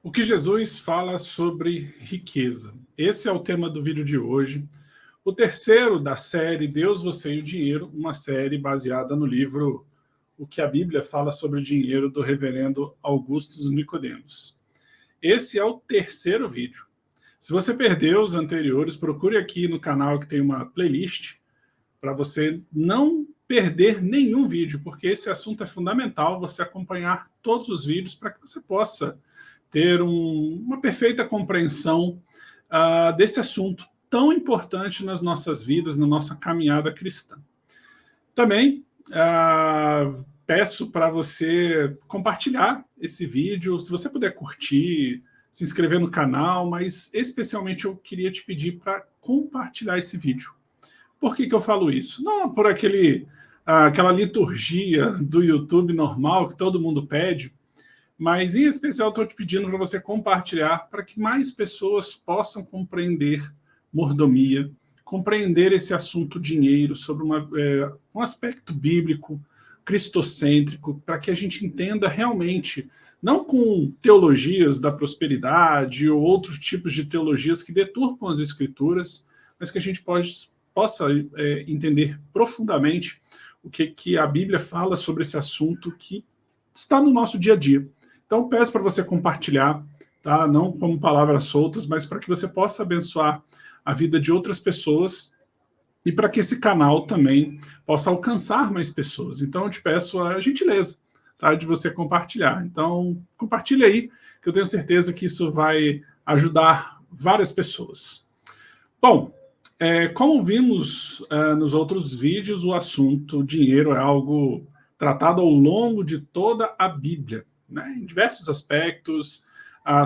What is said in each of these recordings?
O que Jesus fala sobre riqueza. Esse é o tema do vídeo de hoje. O terceiro da série Deus, Você e o Dinheiro, uma série baseada no livro O que a Bíblia fala sobre o dinheiro, do reverendo Augusto Nicodemos. Esse é o terceiro vídeo. Se você perdeu os anteriores, procure aqui no canal que tem uma playlist para você não perder nenhum vídeo, porque esse assunto é fundamental, você acompanhar todos os vídeos para que você possa ter uma perfeita compreensão desse assunto tão importante nas nossas vidas, na nossa caminhada cristã. Também peço para você compartilhar esse vídeo, se você puder curtir, se inscrever no canal, mas especialmente eu queria te pedir para compartilhar esse vídeo. Por que eu falo isso? Não por aquela liturgia do YouTube normal que todo mundo pede, mas em especial estou te pedindo para você compartilhar para que mais pessoas possam compreender mordomia, compreender esse assunto dinheiro sobre um aspecto bíblico, cristocêntrico, para que a gente entenda realmente, não com teologias da prosperidade ou outros tipos de teologias que deturpam as escrituras, mas que a gente possa entender profundamente o que a Bíblia fala sobre esse assunto que está no nosso dia a dia. Então, peço para você compartilhar, tá? Não como palavras soltas, mas para que você possa abençoar a vida de outras pessoas e para que esse canal também possa alcançar mais pessoas. Então, eu te peço a gentileza, tá? De você compartilhar. Então, compartilhe aí, que eu tenho certeza que isso vai ajudar várias pessoas. Bom, como vimos nos outros vídeos, o assunto dinheiro é algo tratado ao longo de toda a Bíblia, né? Em diversos aspectos,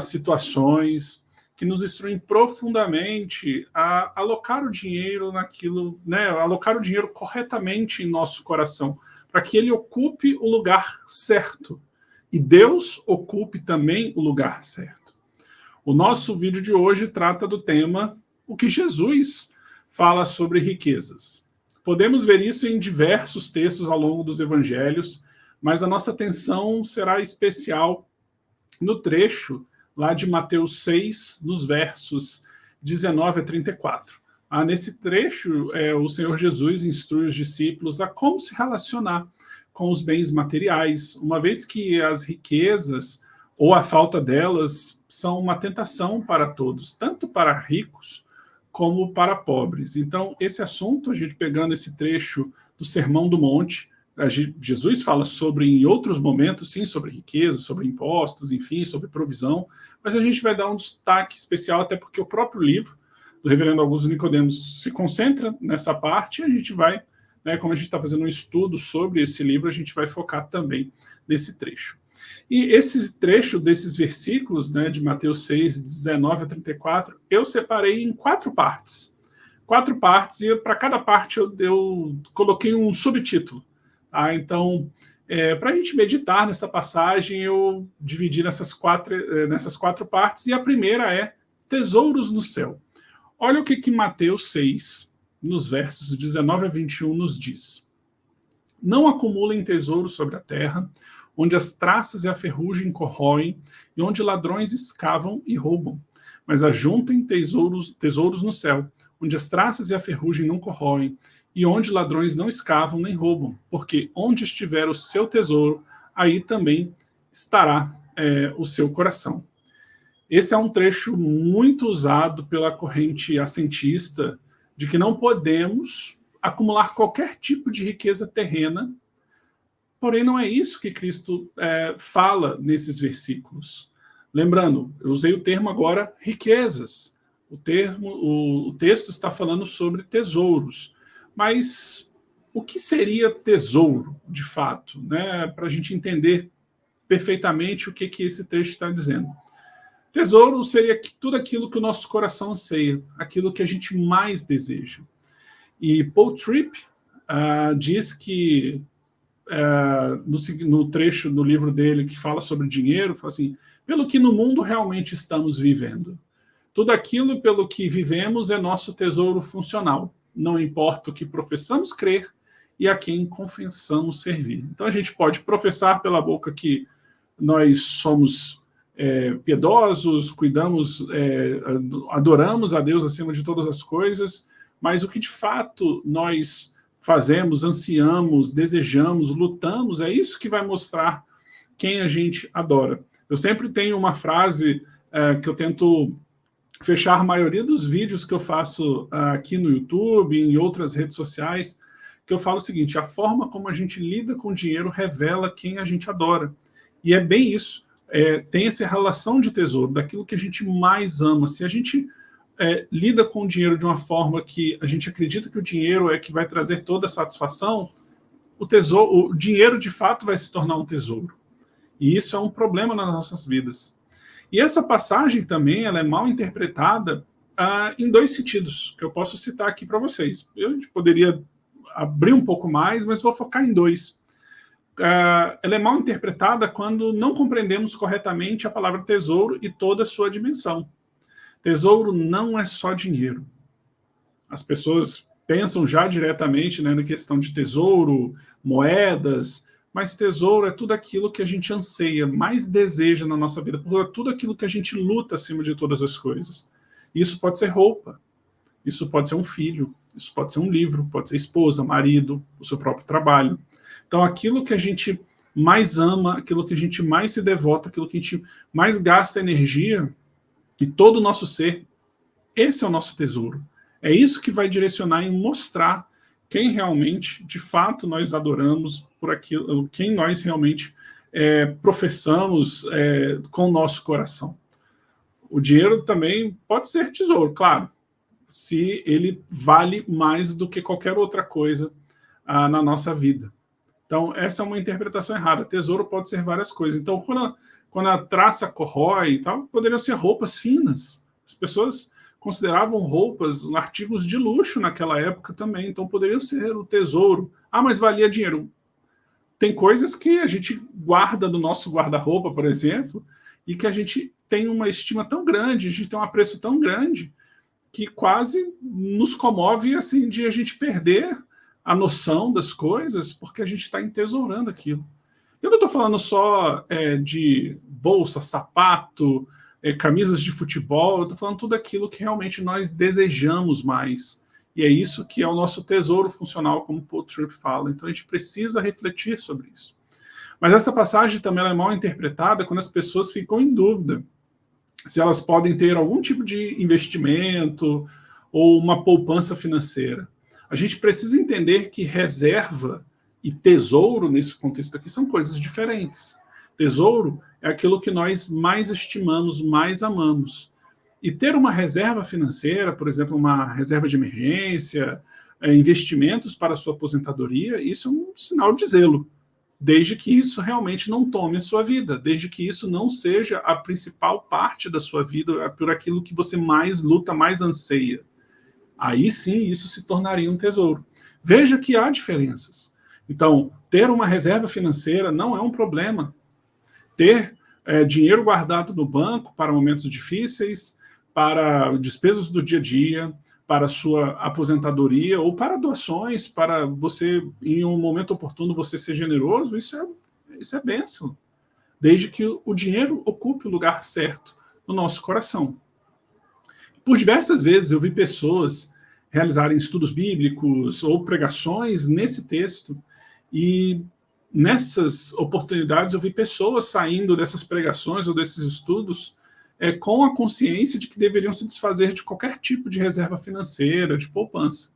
situações que nos instruem profundamente a alocar o dinheiro naquilo, né? Alocar o dinheiro corretamente em nosso coração, para que ele ocupe o lugar certo e Deus ocupe também o lugar certo. O nosso vídeo de hoje trata do tema o que Jesus fala sobre riquezas. Podemos ver isso em diversos textos ao longo dos evangelhos, mas a nossa atenção será especial no trecho lá de Mateus 6, nos versos 19 a 34. Nesse trecho, o Senhor Jesus instrui os discípulos a como se relacionar com os bens materiais, uma vez que as riquezas ou a falta delas são uma tentação para todos, tanto para ricos como para pobres. Então, esse assunto, a gente pegando esse trecho do Sermão do Monte, Jesus fala sobre, em outros momentos, sim, sobre riqueza, sobre impostos, enfim, sobre provisão, mas a gente vai dar um destaque especial, até porque o próprio livro do reverendo Augusto Nicodemos se concentra nessa parte, e a gente vai, né, como a gente está fazendo um estudo sobre esse livro, a gente vai focar também nesse trecho. E esse trecho desses versículos, né, de Mateus 6, 19 a 34, eu separei em quatro partes. Quatro partes, e para cada parte eu coloquei um subtítulo. Então, para a gente meditar nessa passagem, eu dividi nessas quatro partes, e a primeira é tesouros no céu. Olha o que Mateus 6, nos versos 19 a 21, nos diz. Não acumulem tesouros sobre a terra, onde as traças e a ferrugem corroem, e onde ladrões escavam e roubam. Mas ajuntem tesouros no céu, onde as traças e a ferrugem não corroem, e onde ladrões não escavam nem roubam, porque onde estiver o seu tesouro, aí também estará o seu coração. Esse é um trecho muito usado pela corrente assentista, de que não podemos acumular qualquer tipo de riqueza terrena. Porém, não é isso que Cristo fala nesses versículos. Lembrando, eu usei o termo agora riquezas. O texto está falando sobre tesouros. Mas o que seria tesouro, de fato? Né? Para a gente entender perfeitamente o que esse trecho está dizendo. Tesouro seria tudo aquilo que o nosso coração anseia, aquilo que a gente mais deseja. E Paul Tripp diz que no trecho do livro dele que fala sobre dinheiro, fala assim, pelo que no mundo realmente estamos vivendo. Tudo aquilo pelo que vivemos é nosso tesouro funcional, não importa o que professamos crer e a quem confessamos servir. Então a gente pode professar pela boca que nós somos piedosos, cuidamos, adoramos a Deus acima de todas as coisas, mas o que de fato nós fazemos, ansiamos, desejamos, lutamos, é isso que vai mostrar quem a gente adora. Eu sempre tenho uma frase que eu tento fechar a maioria dos vídeos que eu faço aqui no YouTube, em outras redes sociais, que eu falo o seguinte: a forma como a gente lida com o dinheiro revela quem a gente adora. E é bem isso. Tem essa relação de tesouro, daquilo que a gente mais ama. Se a gente lida com o dinheiro de uma forma que a gente acredita que o dinheiro é que vai trazer toda a satisfação, o dinheiro de fato vai se tornar um tesouro. E isso é um problema nas nossas vidas. E essa passagem também ela é mal interpretada em dois sentidos, que eu posso citar aqui para vocês. Eu poderia abrir um pouco mais, mas vou focar em dois. Ela é mal interpretada quando não compreendemos corretamente a palavra tesouro e toda a sua dimensão. Tesouro não é só dinheiro. As pessoas pensam já diretamente, né, na questão de tesouro, moedas, mas tesouro é tudo aquilo que a gente anseia, mais deseja na nossa vida, tudo aquilo que a gente luta acima de todas as coisas. Isso pode ser roupa, isso pode ser um filho, isso pode ser um livro, pode ser esposa, marido, o seu próprio trabalho. Então, aquilo que a gente mais ama, aquilo que a gente mais se devota, aquilo que a gente mais gasta energia e todo o nosso ser, esse é o nosso tesouro. É isso que vai direcionar e mostrar quem realmente, de fato, nós adoramos por aquilo, quem nós realmente professamos com o nosso coração. O dinheiro também pode ser tesouro, claro, se ele vale mais do que qualquer outra coisa na nossa vida. Então, essa é uma interpretação errada. Tesouro pode ser várias coisas. Então, quando a traça corrói e tal, poderiam ser roupas finas. As pessoas consideravam roupas artigos de luxo naquela época também, então poderiam ser o tesouro. Ah, mas valia dinheiro. Tem coisas que a gente guarda do nosso guarda-roupa, por exemplo, e que a gente tem uma estima tão grande, a gente tem um apreço tão grande, que quase nos comove assim de a gente perder a noção das coisas, porque a gente está entesourando aquilo. Eu não estou falando só de bolsa, sapato, camisas de futebol, eu estou falando tudo aquilo que realmente nós desejamos mais. E é isso que é o nosso tesouro funcional, como Paul Tripp fala. Então a gente precisa refletir sobre isso. Mas essa passagem também é mal interpretada quando as pessoas ficam em dúvida se elas podem ter algum tipo de investimento ou uma poupança financeira. A gente precisa entender que reserva e tesouro, nesse contexto aqui, são coisas diferentes. Tesouro é aquilo que nós mais estimamos, mais amamos. E ter uma reserva financeira, por exemplo, uma reserva de emergência, investimentos para a sua aposentadoria, isso é um sinal de zelo, desde que isso realmente não tome a sua vida, desde que isso não seja a principal parte da sua vida, por aquilo que você mais luta, mais anseia. Aí sim, isso se tornaria um tesouro. Veja que há diferenças. Então, ter uma reserva financeira não é um problema. Ter dinheiro guardado no banco para momentos difíceis, para despesas do dia a dia, para sua aposentadoria ou para doações, para você, em um momento oportuno, você ser generoso, isso é bênção. Desde que o dinheiro ocupe o lugar certo no nosso coração. Por diversas vezes eu vi pessoas realizarem estudos bíblicos ou pregações nesse texto, e nessas oportunidades eu vi pessoas saindo dessas pregações ou desses estudos com a consciência de que deveriam se desfazer de qualquer tipo de reserva financeira, de poupança.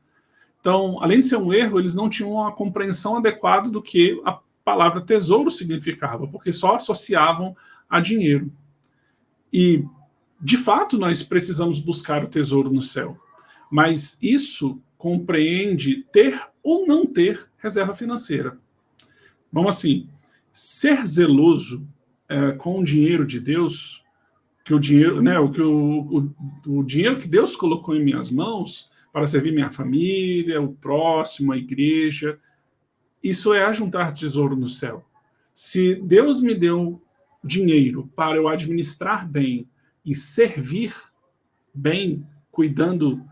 Então, além de ser um erro, eles não tinham uma compreensão adequada do que a palavra tesouro significava, porque só associavam a dinheiro. E de fato, nós precisamos buscar o tesouro no céu. Mas isso compreende ter ou não ter reserva financeira. Vamos assim, ser zeloso com o dinheiro de Deus, que o dinheiro, né, o dinheiro que Deus colocou em minhas mãos para servir minha família, o próximo, a igreja, isso é ajuntar tesouro no céu. Se Deus me deu dinheiro para eu administrar bem e servir bem, cuidando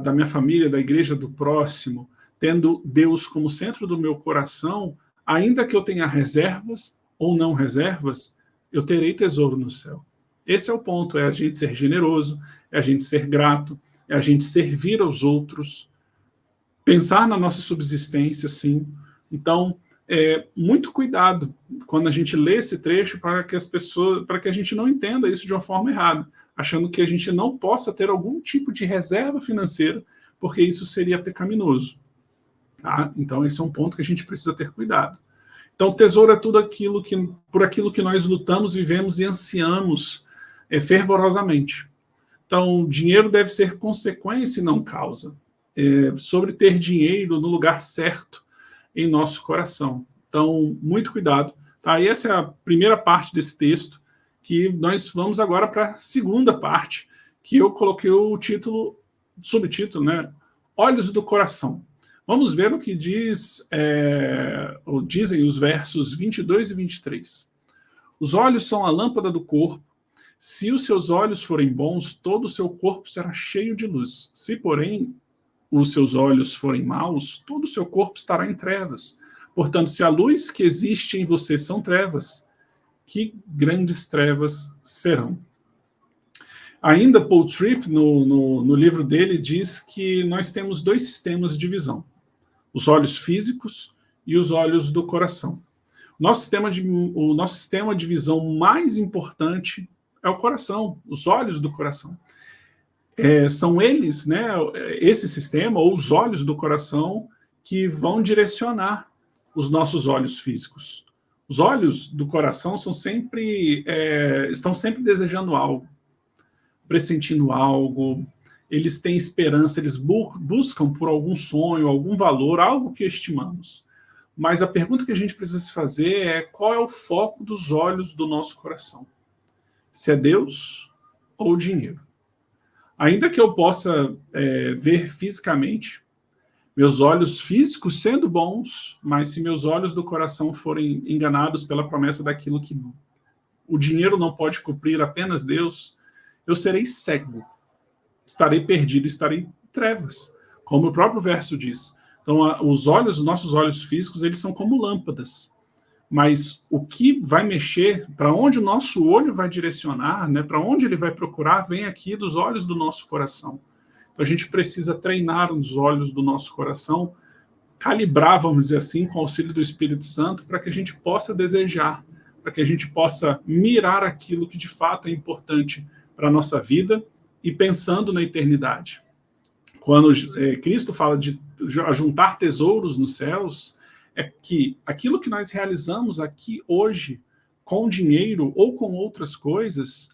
da minha família, da igreja, do próximo, tendo Deus como centro do meu coração, ainda que eu tenha reservas ou não reservas, eu terei tesouro no céu. Esse é o ponto, é a gente ser generoso, é a gente ser grato, é a gente servir aos outros, pensar na nossa subsistência, sim. Então, muito cuidado quando a gente lê esse trecho para que a gente não entenda isso de uma forma errada, achando que a gente não possa ter algum tipo de reserva financeira, porque isso seria pecaminoso. Tá? Então, esse é um ponto que a gente precisa ter cuidado. Então, tesouro é tudo aquilo por aquilo que nós lutamos, vivemos e ansiamos fervorosamente. Então, dinheiro deve ser consequência e não causa. Sobre ter dinheiro no lugar certo em nosso coração. Então, muito cuidado. Tá? E essa é a primeira parte desse texto, que nós vamos agora para a segunda parte, que eu coloquei o subtítulo, né? Olhos do coração. Vamos ver o que dizem os versos 22 e 23. Os olhos são a lâmpada do corpo. Se os seus olhos forem bons, todo o seu corpo será cheio de luz. Se, porém, os seus olhos forem maus, todo o seu corpo estará em trevas. Portanto, se a luz que existe em você são trevas, que grandes trevas serão. Ainda Paul Tripp, no livro dele, diz que nós temos dois sistemas de visão. Os olhos físicos e os olhos do coração. O nosso sistema de visão mais importante é o coração, os olhos do coração. São eles, né, esse sistema, ou os olhos do coração, que vão direcionar os nossos olhos físicos. Os olhos do coração estão sempre desejando algo, pressentindo algo, eles têm esperança, eles buscam por algum sonho, algum valor, algo que estimamos. Mas a pergunta que a gente precisa se fazer é: qual é o foco dos olhos do nosso coração? Se é Deus ou o dinheiro? Ainda que eu possa ver fisicamente, meus olhos físicos sendo bons, mas se meus olhos do coração forem enganados pela promessa daquilo que o dinheiro não pode cumprir, apenas Deus, eu serei cego, estarei perdido, estarei em trevas, como o próprio verso diz. Então, os nossos olhos físicos, eles são como lâmpadas. Mas o que vai mexer, para onde o nosso olho vai direcionar, né, para onde ele vai procurar, vem aqui dos olhos do nosso coração. Então a gente precisa treinar os olhos do nosso coração, calibrar, vamos dizer assim, com o auxílio do Espírito Santo, para que a gente possa desejar, para que a gente possa mirar aquilo que de fato é importante para a nossa vida e pensando na eternidade. Quando Cristo fala de juntar tesouros nos céus, é que aquilo que nós realizamos aqui hoje com dinheiro ou com outras coisas,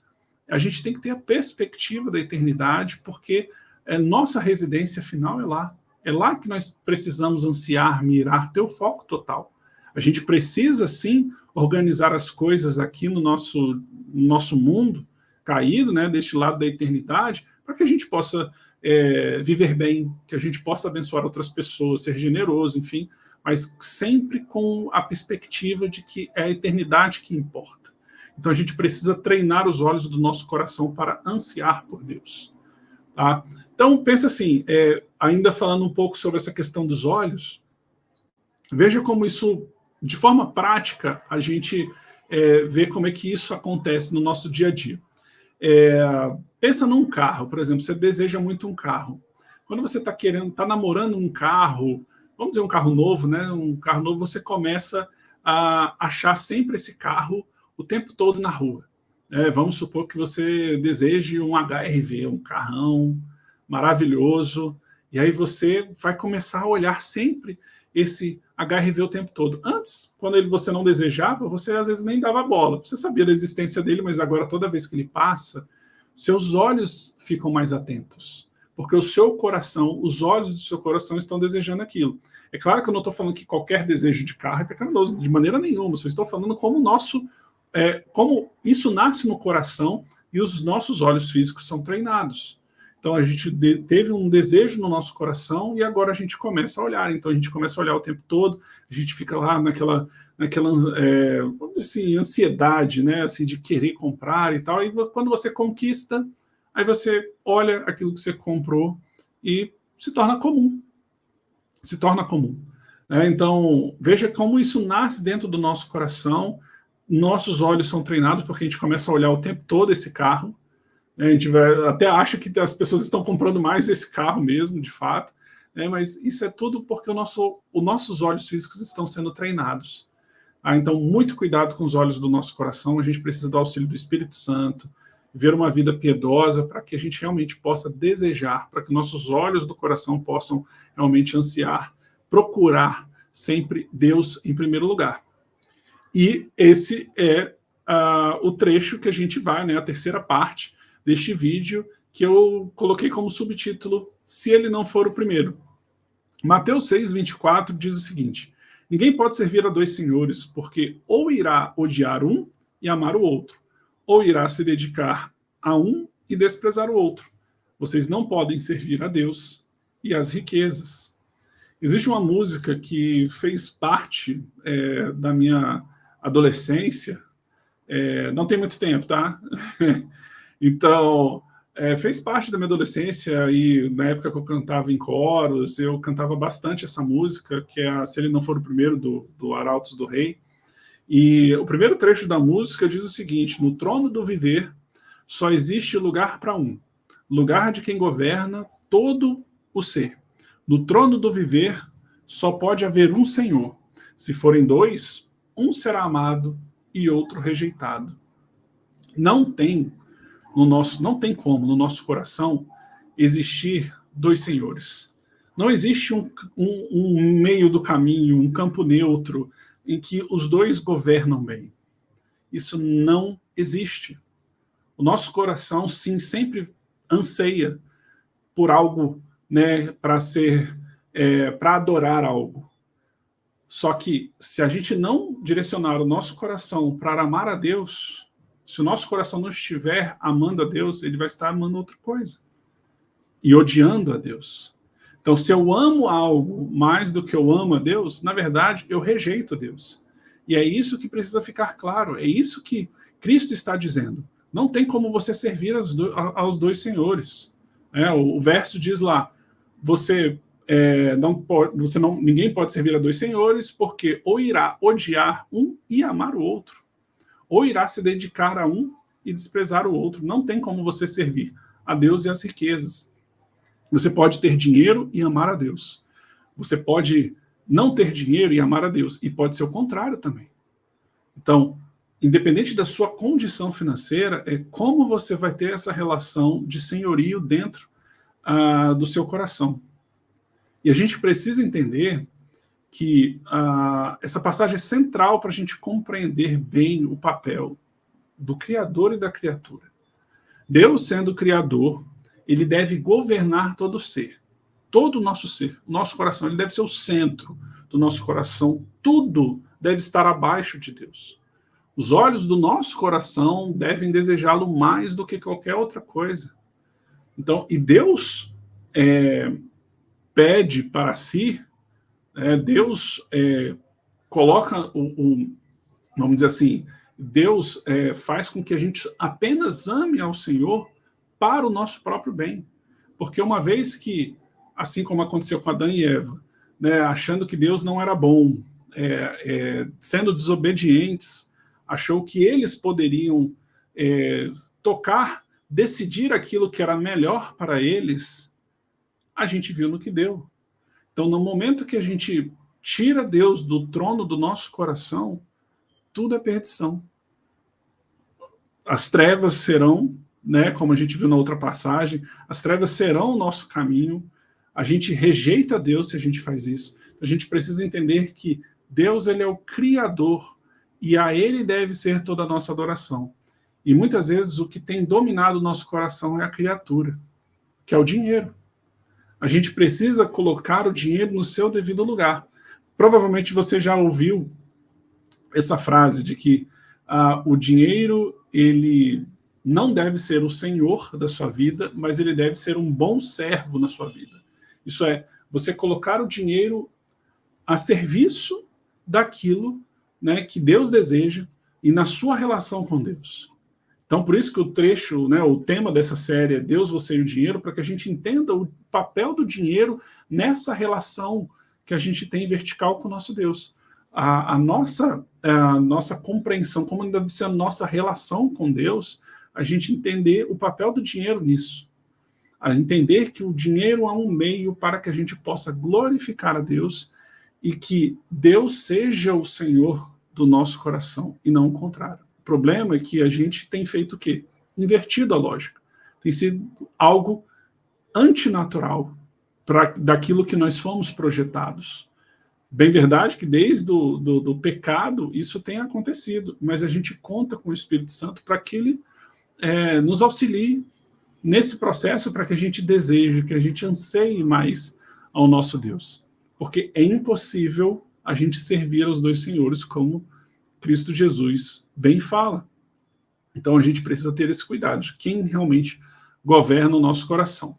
a gente tem que ter a perspectiva da eternidade, porque nossa residência final é lá. É lá que nós precisamos ansiar, mirar, ter o foco total. A gente precisa, sim, organizar as coisas aqui no nosso mundo caído, né, deste lado da eternidade, para que a gente possa viver bem, que a gente possa abençoar outras pessoas, ser generoso, enfim, mas sempre com a perspectiva de que é a eternidade que importa. Então a gente precisa treinar os olhos do nosso coração para ansiar por Deus. Tá? Então pensa assim, ainda falando um pouco sobre essa questão dos olhos, veja como isso, de forma prática, a gente vê como é que isso acontece no nosso dia a dia. Pensa num carro, por exemplo, você deseja muito um carro. Quando você está namorando um carro, vamos dizer um carro novo, né? Um carro novo, você começa a achar sempre esse carro o tempo todo na rua. Vamos supor que você deseje um HR-V, um carrão maravilhoso, e aí você vai começar a olhar sempre esse HR-V o tempo todo. Antes, quando você não desejava, você às vezes nem dava bola. Você sabia da existência dele, mas agora toda vez que ele passa, seus olhos ficam mais atentos. Porque o seu coração, os olhos do seu coração estão desejando aquilo. É claro que eu não estou falando que qualquer desejo de carro é pecaminoso, de maneira nenhuma. Só estou falando como como isso nasce no coração e os nossos olhos físicos são treinados. Então a gente teve um desejo no nosso coração e agora a gente começa a olhar. Então a gente começa a olhar o tempo todo, a gente fica lá naquela vamos dizer assim, ansiedade, né, assim, de querer comprar e tal. E quando você conquista, aí você olha aquilo que você comprou e se torna comum. Então veja como isso nasce dentro do nosso coração, nossos olhos são treinados porque a gente começa a olhar o tempo todo esse carro, né? A gente até acha que as pessoas estão comprando mais esse carro mesmo, de fato, né? Mas isso é tudo porque os nossos olhos físicos estão sendo treinados. Então, muito cuidado com os olhos do nosso coração, a gente precisa do auxílio do Espírito Santo, ver uma vida piedosa para que a gente realmente possa desejar, para que nossos olhos do coração possam realmente ansiar, procurar sempre Deus em primeiro lugar. E esse é o trecho que a gente vai, né, a terceira parte deste vídeo, que eu coloquei como subtítulo, Se Ele Não For o Primeiro. Mateus 6:24 diz o seguinte: ninguém pode servir a dois senhores, porque ou irá odiar um e amar o outro, ou irá se dedicar a um e desprezar o outro. Vocês não podem servir a Deus e às riquezas. Existe uma música que fez parte da minha adolescência, não tem muito tempo, tá? Então, fez parte da minha adolescência e na época que eu cantava em coros, eu cantava bastante essa música, que é Se Ele Não For o Primeiro, do Arautos do Rei. E o primeiro trecho da música diz o seguinte: no trono do viver só existe lugar para um, lugar de quem governa todo o ser. No trono do viver só pode haver um Senhor. Se forem dois, um será amado e outro rejeitado. Não tem como no nosso coração existir dois senhores. Não existe um meio do caminho, um campo neutro em que os dois governam bem. Isso não existe. O nosso coração, sim, sempre anseia por algo, né, para adorar algo. Só que se a gente não direcionar o nosso coração para amar a Deus, se o nosso coração não estiver amando a Deus, ele vai estar amando outra coisa e odiando a Deus. Então, se eu amo algo mais do que eu amo a Deus, na verdade, eu rejeito a Deus. E é isso que precisa ficar claro, é isso que Cristo está dizendo. Não tem como você servir aos dois senhores. O verso diz lá, ninguém pode servir a dois senhores, porque ou irá odiar um e amar o outro, ou irá se dedicar a um e desprezar o outro. Não tem como você servir a Deus e às riquezas. Você pode ter dinheiro e amar a Deus. Você pode não ter dinheiro e amar a Deus. E pode ser o contrário também. Então, independente da sua condição financeira, é como você vai ter essa relação de senhorio dentro do seu coração. E a gente precisa entender que essa passagem é central para a gente compreender bem o papel do Criador e da criatura. Deus, sendo Criador, ele deve governar todo o ser, todo o nosso ser, o nosso coração, ele deve ser o centro do nosso coração, tudo deve estar abaixo de Deus. Os olhos do nosso coração devem desejá-lo mais do que qualquer outra coisa. Então, e Deus pede para si, Deus coloca vamos dizer assim, Deus faz com que a gente apenas ame ao Senhor para o nosso próprio bem. Porque uma vez que, assim como aconteceu com Adão e Eva, né, achando que Deus não era bom, sendo desobedientes, achou que eles poderiam decidir aquilo que era melhor para eles, a gente viu no que deu. Então, no momento que a gente tira Deus do trono do nosso coração, tudo é perdição. As trevas serão, né, como a gente viu na outra passagem, as trevas serão o nosso caminho. A gente rejeita Deus se a gente faz isso. A gente precisa entender que Deus, ele é o Criador e a ele deve ser toda a nossa adoração. E muitas vezes o que tem dominado o nosso coração é a criatura, que é o dinheiro. A gente precisa colocar o dinheiro no seu devido lugar. Provavelmente você já ouviu essa frase de que o dinheiro, ele não deve ser o senhor da sua vida, mas ele deve ser um bom servo na sua vida. Isso é, você colocar o dinheiro a serviço daquilo, né, que Deus deseja e na sua relação com Deus. Então, por isso que o trecho, né, o tema dessa série é Deus, você e o dinheiro, para que a gente entenda o papel do dinheiro nessa relação que a gente tem vertical com o nosso Deus. a nossa compreensão, como deve ser a nossa relação com Deus, a gente entender o papel do dinheiro nisso. A entender que o dinheiro é um meio para que a gente possa glorificar a Deus e que Deus seja o Senhor do nosso coração, e não o contrário. O problema é que a gente tem feito o quê? Invertido a lógica. Tem sido algo antinatural daquilo que nós fomos projetados. Bem verdade que desde do pecado isso tem acontecido, mas a gente conta com o Espírito Santo para que ele nos auxilie nesse processo, para que a gente deseje, que a gente anseie mais ao nosso Deus. Porque é impossível a gente servir aos dois senhores, como Cristo Jesus bem fala. Então a gente precisa ter esse cuidado de quem realmente governa o nosso coração.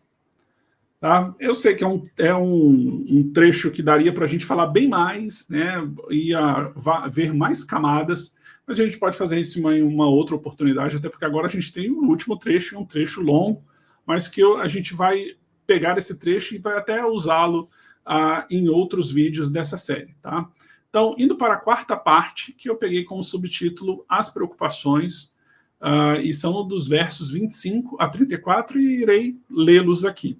Tá? Eu sei que é um trecho que daria para a gente falar bem mais, né? Ia ver mais camadas, mas a gente pode fazer isso em uma outra oportunidade, até porque agora a gente tem o último trecho, um trecho longo, mas que a gente vai pegar esse trecho e vai até usá-lo em outros vídeos dessa série. Tá? Então, indo para a quarta parte, que eu peguei como subtítulo As Preocupações, e são dos versos 25 a 34, e irei lê-los aqui.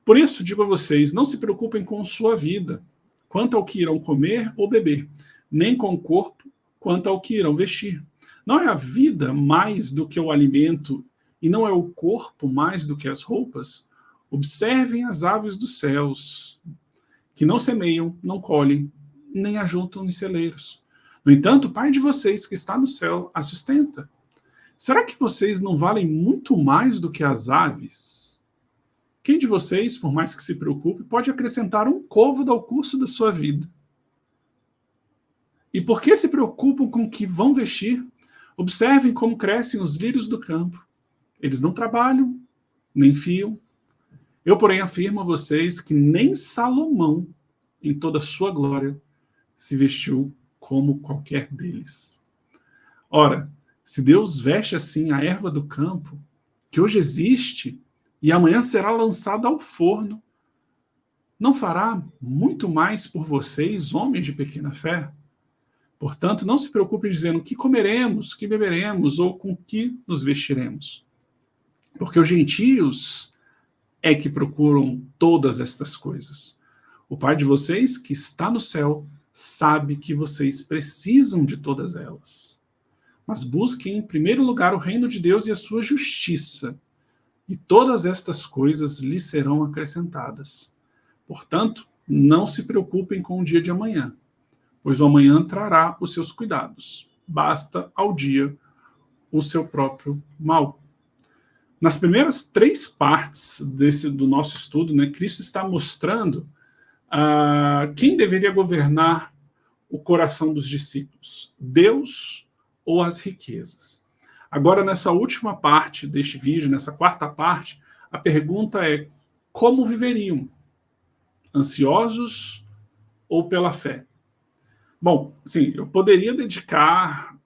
Por isso, digo a vocês, não se preocupem com sua vida, quanto ao que irão comer ou beber, nem com o corpo, quanto ao que irão vestir. Não é a vida mais do que o alimento, e não é o corpo mais do que as roupas? Observem as aves dos céus, que não semeiam, não colhem, nem ajuntam em celeiros. No entanto, o Pai de vocês, que está no céu, a sustenta. Será que vocês não valem muito mais do que as aves? Quem de vocês, por mais que se preocupe, pode acrescentar um côvado ao curso da sua vida? E por que se preocupam com o que vão vestir? Observem como crescem os lírios do campo. Eles não trabalham, nem fiam. Eu, porém, afirmo a vocês que nem Salomão, em toda a sua glória, se vestiu como qualquer deles. Ora, se Deus veste assim a erva do campo, que hoje existe e amanhã será lançada ao forno, não fará muito mais por vocês, homens de pequena fé? Portanto, não se preocupem dizendo o que comeremos, que beberemos ou com que nos vestiremos. Porque os gentios é que procuram todas estas coisas. O Pai de vocês, que está no céu, sabe que vocês precisam de todas elas. Mas busquem em primeiro lugar o reino de Deus e a sua justiça, e todas estas coisas lhes serão acrescentadas. Portanto, não se preocupem com o dia de amanhã, pois o amanhã trará os seus cuidados. Basta ao dia o seu próprio mal. Nas primeiras 3 partes do nosso estudo, né, Cristo está mostrando quem deveria governar o coração dos discípulos, Deus ou as riquezas. Agora, nessa última parte deste vídeo, nessa quarta parte, a pergunta é: como viveriam? Ansiosos ou pela fé? Bom, sim, eu poderia dedicar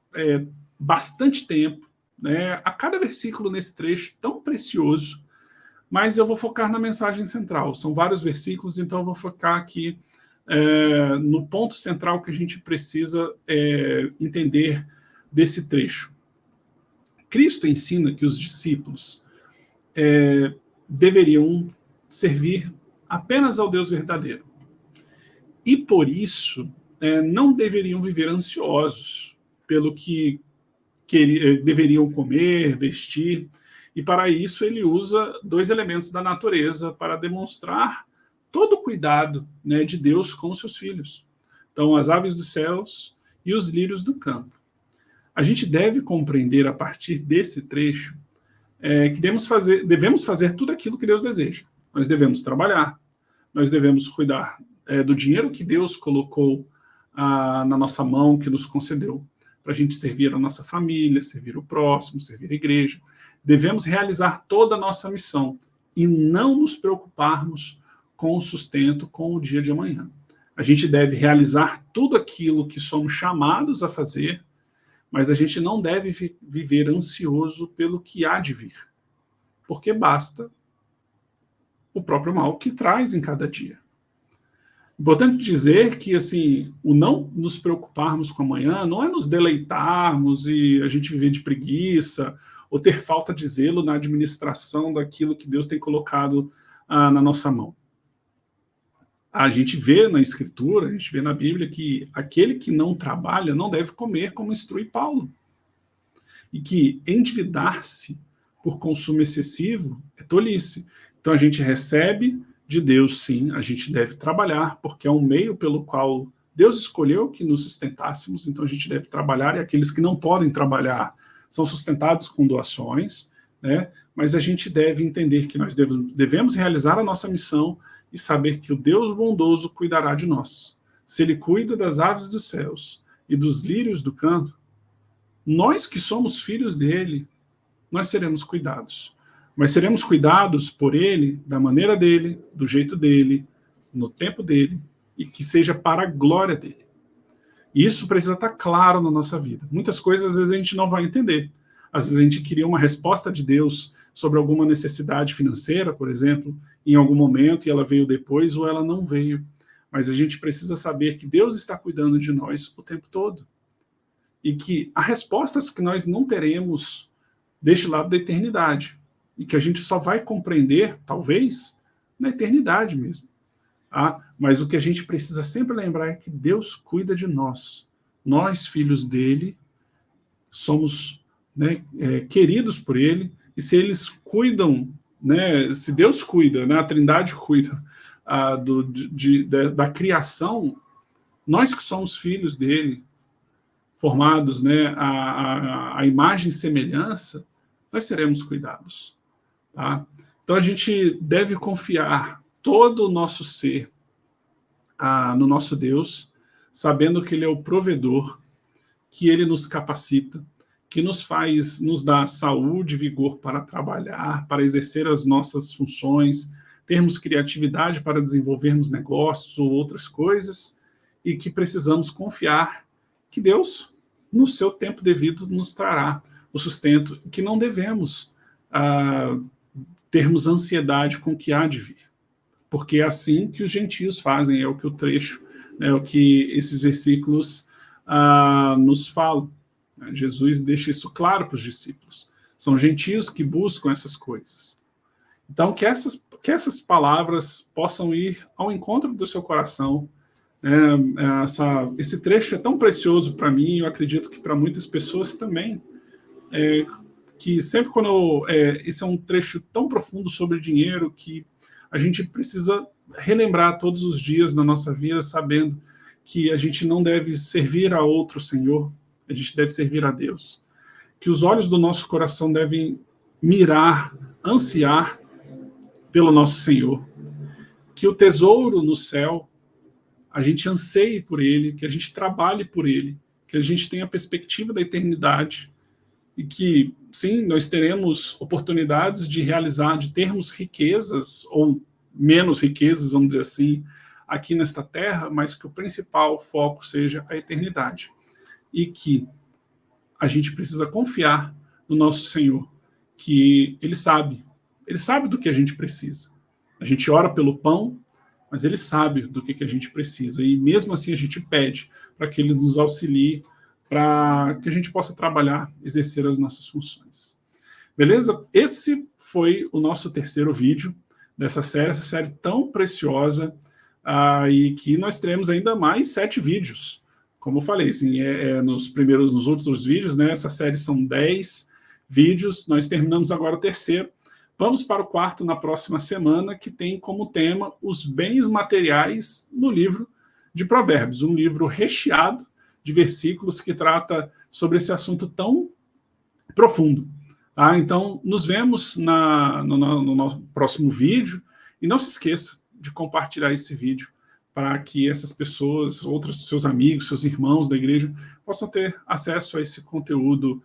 bastante tempo, né, a cada versículo nesse trecho tão precioso, mas eu vou focar na mensagem central. São vários versículos, então eu vou focar aqui no ponto central que a gente precisa entender desse trecho. Cristo ensina que os discípulos deveriam servir apenas ao Deus verdadeiro. E por isso, não deveriam viver ansiosos pelo que deveriam comer, vestir. E para isso ele usa 2 elementos da natureza para demonstrar todo o cuidado, né, de Deus com os seus filhos. Então, as aves dos céus e os lírios do campo. A gente deve compreender a partir desse trecho que devemos fazer tudo aquilo que Deus deseja. Nós devemos trabalhar, nós devemos cuidar do dinheiro que Deus colocou na nossa mão, que nos concedeu, para a gente servir a nossa família, servir o próximo, servir a igreja. Devemos realizar toda a nossa missão e não nos preocuparmos com o sustento, com o dia de amanhã. A gente deve realizar tudo aquilo que somos chamados a fazer, mas a gente não deve viver ansioso pelo que há de vir, porque basta o próprio mal que traz em cada dia. Importante dizer que, assim, o não nos preocuparmos com amanhã não é nos deleitarmos e a gente viver de preguiça ou ter falta de zelo na administração daquilo que Deus tem colocado na nossa mão. A gente vê na Escritura, a gente vê na Bíblia que aquele que não trabalha não deve comer, como instrui Paulo. E que endividar-se por consumo excessivo é tolice. Então a gente recebe de Deus, sim, a gente deve trabalhar, porque é um meio pelo qual Deus escolheu que nos sustentássemos, então a gente deve trabalhar, e aqueles que não podem trabalhar são sustentados com doações, né? Mas a gente deve entender que nós devemos realizar a nossa missão e saber que o Deus bondoso cuidará de nós. Se Ele cuida das aves dos céus e dos lírios do campo, nós que somos filhos dele, nós seremos cuidados. Mas seremos cuidados por ele, da maneira dele, do jeito dele, no tempo dele, e que seja para a glória dele. E isso precisa estar claro na nossa vida. Muitas coisas, às vezes, a gente não vai entender. Às vezes a gente queria uma resposta de Deus sobre alguma necessidade financeira, por exemplo, em algum momento, e ela veio depois, ou ela não veio. Mas a gente precisa saber que Deus está cuidando de nós o tempo todo. E que há respostas que nós não teremos deste lado da eternidade. E que a gente só vai compreender, talvez, na eternidade mesmo. Mas o que a gente precisa sempre lembrar é que Deus cuida de nós. Nós, filhos dele, somos, né, queridos por ele, e se eles cuidam, né, se Deus cuida, né, a Trindade cuida da criação, nós que somos filhos dele, formados, né, a imagem e semelhança, nós seremos cuidados. Tá? Então a gente deve confiar todo o nosso ser no nosso Deus, sabendo que Ele é o provedor, que Ele nos capacita, que nos dá saúde e vigor para trabalhar, para exercer as nossas funções, termos criatividade para desenvolvermos negócios ou outras coisas, e que precisamos confiar que Deus, no seu tempo devido, nos trará o sustento, que não devemos termos ansiedade com o que há de vir. Porque é assim que os gentios fazem, é o que o trecho, é o que esses versículos nos falam. Jesus deixa isso claro para os discípulos. São gentios que buscam essas coisas. Então, que essas palavras possam ir ao encontro do seu coração. Esse trecho é tão precioso para mim, eu acredito que para muitas pessoas também. Que sempre quando esse é um trecho tão profundo sobre dinheiro que a gente precisa relembrar todos os dias na nossa vida, sabendo que a gente não deve servir a outro Senhor, a gente deve servir a Deus. Que os olhos do nosso coração devem mirar, ansiar pelo nosso Senhor. Que o tesouro no céu, a gente anseie por ele, que a gente trabalhe por ele, que a gente tenha a perspectiva da eternidade, e que, sim, nós teremos oportunidades de realizar, de termos riquezas, ou menos riquezas, vamos dizer assim, aqui nesta terra, mas que o principal foco seja a eternidade. E que a gente precisa confiar no nosso Senhor, que Ele sabe do que a gente precisa. A gente ora pelo pão, mas Ele sabe do que a gente precisa, e mesmo assim a gente pede para que Ele nos auxilie, para que a gente possa trabalhar, exercer as nossas funções. Beleza? Esse foi o nosso terceiro vídeo dessa série, essa série tão preciosa, e que nós teremos ainda mais 7 vídeos. Como eu falei, assim, nos outros vídeos, né, essa série são 10 vídeos, nós terminamos agora o terceiro. Vamos para o quarto na próxima semana, que tem como tema os bens materiais no livro de Provérbios, um livro recheado de versículos que trata sobre esse assunto tão profundo. Então, nos vemos no nosso próximo vídeo, e não se esqueça de compartilhar esse vídeo para que essas pessoas, seus amigos, seus irmãos da igreja, possam ter acesso a esse conteúdo,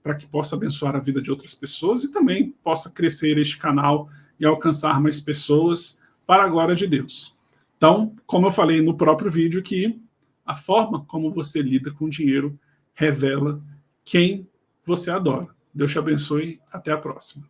para que possa abençoar a vida de outras pessoas e também possa crescer este canal e alcançar mais pessoas para a glória de Deus. Então, como eu falei no próprio vídeo, que a forma como você lida com dinheiro revela quem você adora. Deus te abençoe. Até a próxima.